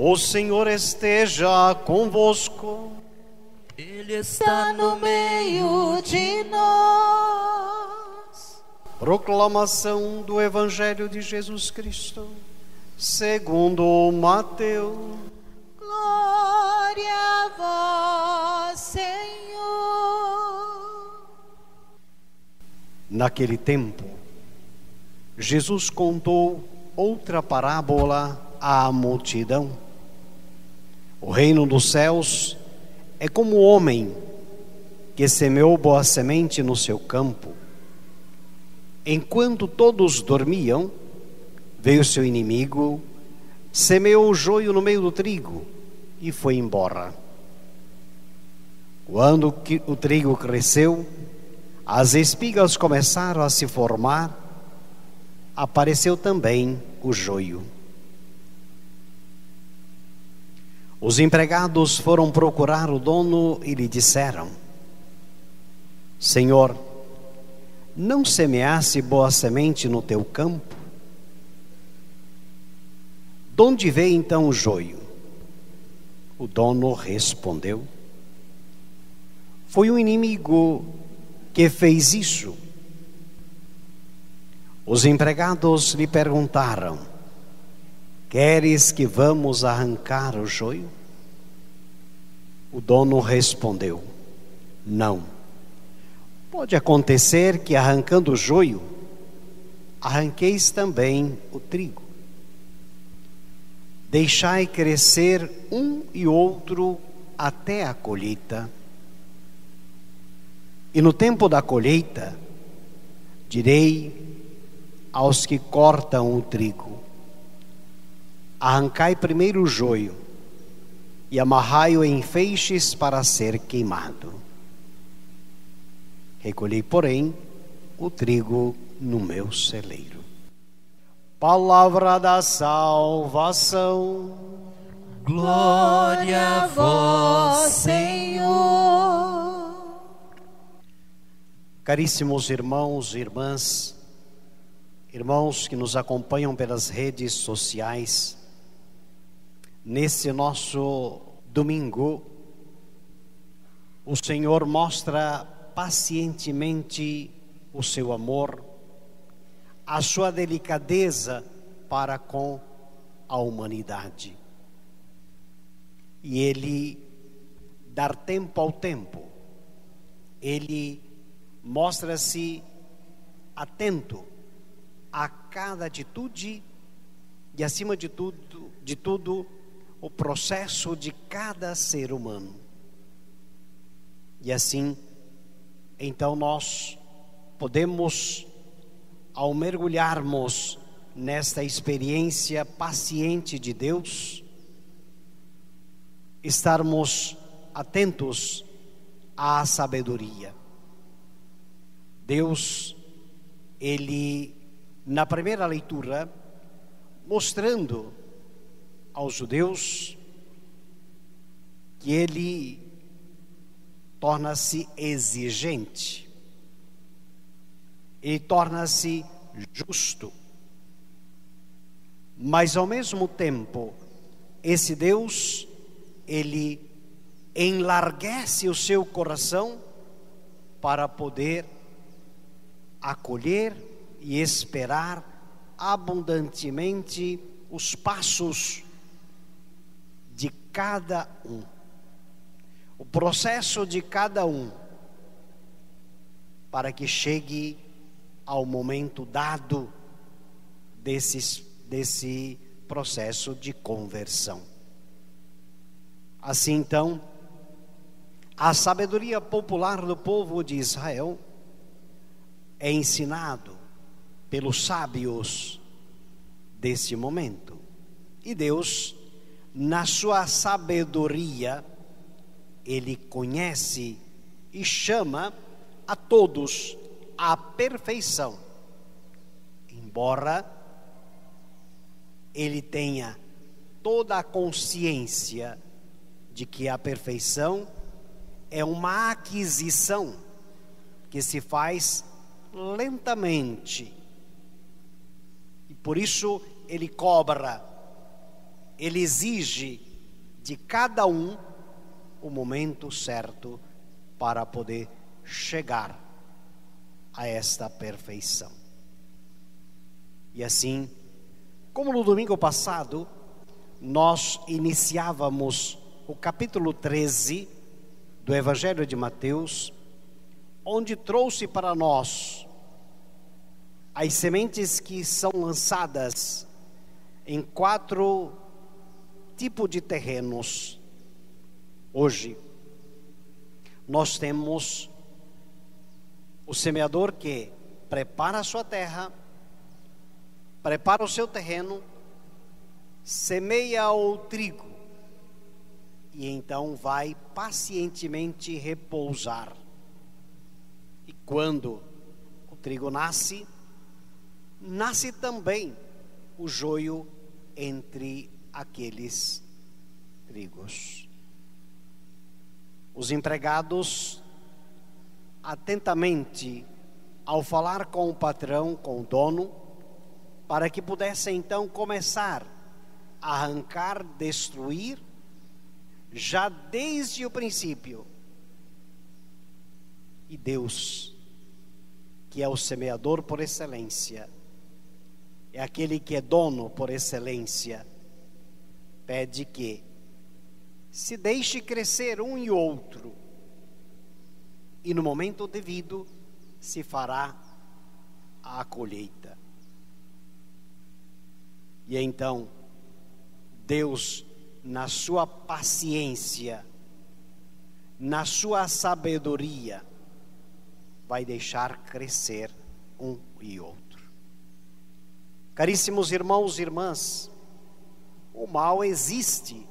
O Senhor esteja convosco. Ele está no meio de nós. Proclamação do Evangelho de Jesus Cristo, segundo Mateus. Glória a vós, Senhor. Naquele tempo, Jesus contou outra parábola à multidão. O reino dos céus é como o homem que semeou boa semente no seu campo. Enquanto todos dormiam, veio seu inimigo, semeou o joio no meio do trigo e foi embora. Quando o trigo cresceu, as espigas começaram a se formar, apareceu também o joio. Os empregados foram procurar o dono e lhe disseram: Senhor, não semeaste boa semente no teu campo? De onde veio então o joio? O dono respondeu: Foi o inimigo que fez isso. Os empregados lhe perguntaram: Queres que vamos arrancar o joio? O dono respondeu: Não. Pode acontecer que, arrancando o joio, arranqueis também o trigo. Deixai crescer um e outro até a colheita. E no tempo da colheita, direi aos que cortam o trigo: arrancai primeiro o joio e amarrai-o em feixes para ser queimado. Recolhei, porém, o trigo no meu celeiro. Palavra da salvação. Glória a vós, Senhor. Caríssimos irmãos e irmãs, irmãos que nos acompanham pelas redes sociais, nesse nosso domingo, o Senhor mostra pacientemente o seu amor, a sua delicadeza para com a humanidade. E Ele, dar tempo ao tempo, Ele mostra-se atento a cada atitude e, acima de tudo, o processo de cada ser humano. E assim, então nós podemos, ao mergulharmos nesta experiência paciente de Deus, estarmos atentos à sabedoria. Deus, Ele, na primeira leitura, mostrando aos judeus que Ele torna-se exigente, Ele torna-se justo, mas ao mesmo tempo, esse Deus, Ele enlarguece o seu coração para poder acolher e esperar abundantemente os passos de cada um, o processo de cada um, para que chegue ao momento dado desse processo de conversão. Assim então, a sabedoria popular do povo de Israel é ensinado pelos sábios desse momento. E Deus, na sua sabedoria, Ele conhece e chama a todos à perfeição, embora Ele tenha toda a consciência de que a perfeição é uma aquisição que se faz lentamente, e por isso Ele cobra Ele exige de cada um o momento certo para poder chegar a esta perfeição. E assim, como no domingo passado, nós iniciávamos o capítulo 13 do Evangelho de Mateus, onde trouxe para nós as sementes que são lançadas em 4 tipos de terrenos. Hoje, nós temos o semeador que prepara a sua terra, prepara o seu terreno, semeia o trigo e então vai pacientemente repousar. E quando o trigo nasce, nasce também o joio entre aqueles trigos. Os empregados, atentamente, ao falar com o patrão, com o dono, para que pudesse então começar a arrancar, destruir, já desde o princípio. E Deus, que é o semeador por excelência, é aquele que é dono por excelência, pede que se deixe crescer um e outro, e no momento devido se fará a colheita. E então, Deus, na sua paciência, na sua sabedoria, vai deixar crescer um e outro. Caríssimos irmãos e irmãs, o mal existe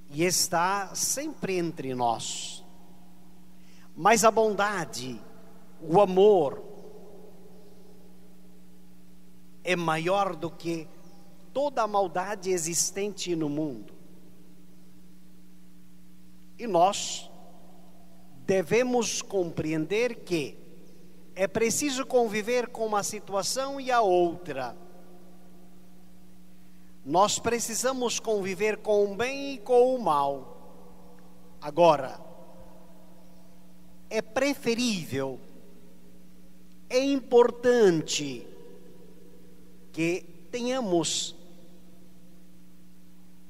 e está sempre entre nós, mas a bondade, o amor é maior do que toda a maldade existente no mundo. E nós devemos compreender que é preciso conviver com uma situação e a outra. Nós precisamos conviver com o bem e com o mal. Agora, é preferível, é importante que tenhamos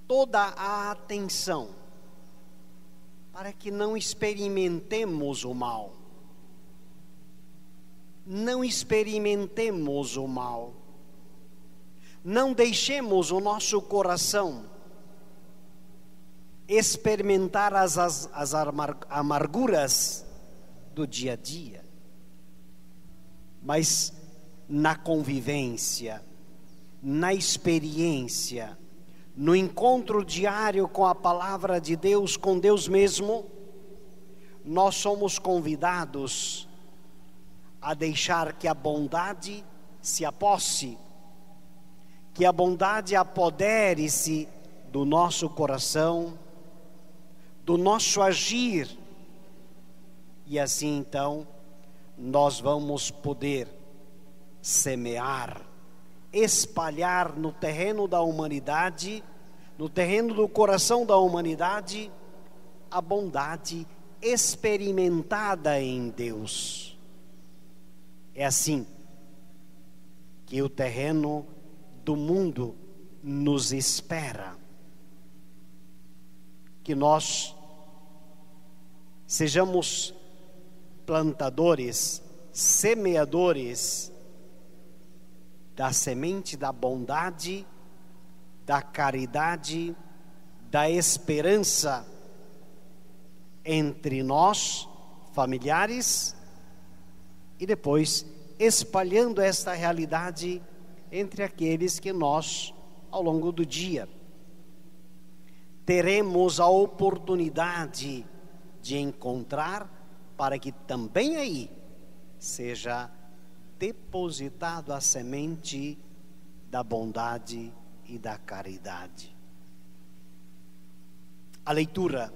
toda a atenção para que não experimentemos o mal. Não experimentemos o mal. Não deixemos o nosso coração experimentar as amarguras do dia a dia. Mas na convivência, na experiência, no encontro diário com a palavra de Deus, com Deus mesmo, nós somos convidados a deixar que a bondade se aposse, que a bondade apodere-se do nosso coração, do nosso agir, e assim então nós vamos poder semear, espalhar no terreno da humanidade, no terreno do coração da humanidade, a bondade experimentada em Deus. É assim que o terreno do mundo nos espera. Que nós sejamos plantadores, semeadores da semente da bondade, da caridade, da esperança entre nós, familiares, e depois espalhando esta realidade entre aqueles que nós, ao longo do dia, teremos a oportunidade de encontrar, para que também aí seja depositado a semente da bondade e da caridade. A leitura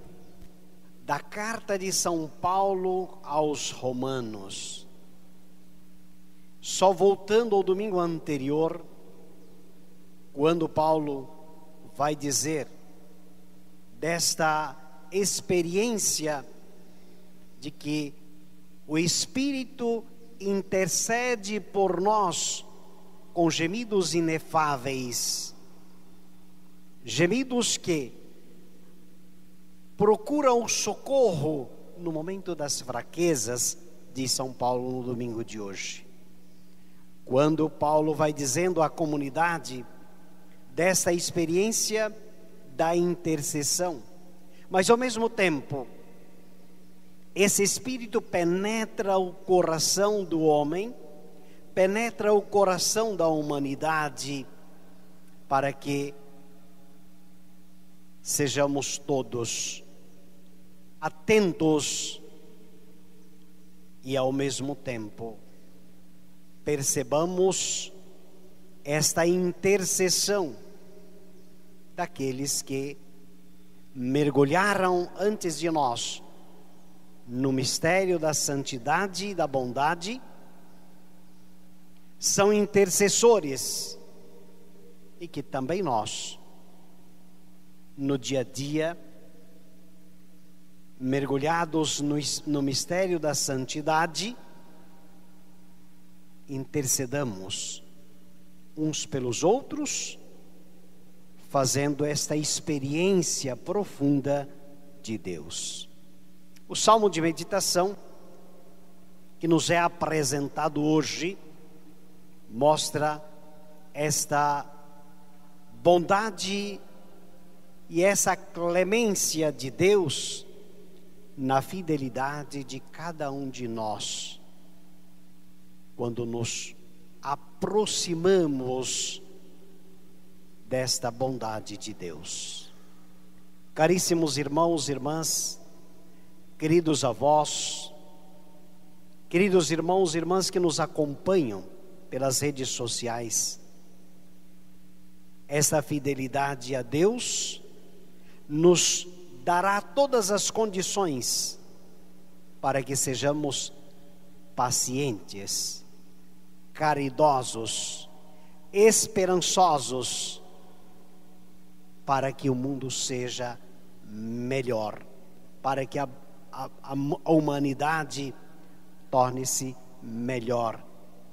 da carta de São Paulo aos Romanos. Só voltando ao domingo anterior, quando Paulo vai dizer desta experiência de que o Espírito intercede por nós com gemidos inefáveis, gemidos que procuram socorro no momento das fraquezas, diz São Paulo no domingo de hoje. Quando Paulo vai dizendo à comunidade dessa experiência da intercessão, mas ao mesmo tempo, esse Espírito penetra o coração do homem, penetra o coração da humanidade, para que sejamos todos atentos e ao mesmo tempo percebamos esta intercessão daqueles que mergulharam antes de nós no mistério da santidade e da bondade, são intercessores, e que também nós, no dia a dia, mergulhados no mistério da santidade, intercedamos uns pelos outros, fazendo esta experiência profunda de Deus. O salmo de meditação que nos é apresentado hoje mostra esta bondade e essa clemência de Deus na fidelidade de cada um de nós, quando nos aproximamos desta bondade de Deus. Caríssimos irmãos e irmãs, queridos avós, queridos irmãos e irmãs que nos acompanham pelas redes sociais, essa fidelidade a Deus nos dará todas as condições para que sejamos pacientes, caridosos, esperançosos, para que o mundo seja melhor, para que a humanidade torne-se melhor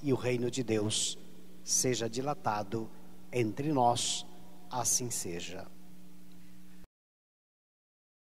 e o reino de Deus seja dilatado entre nós, assim seja.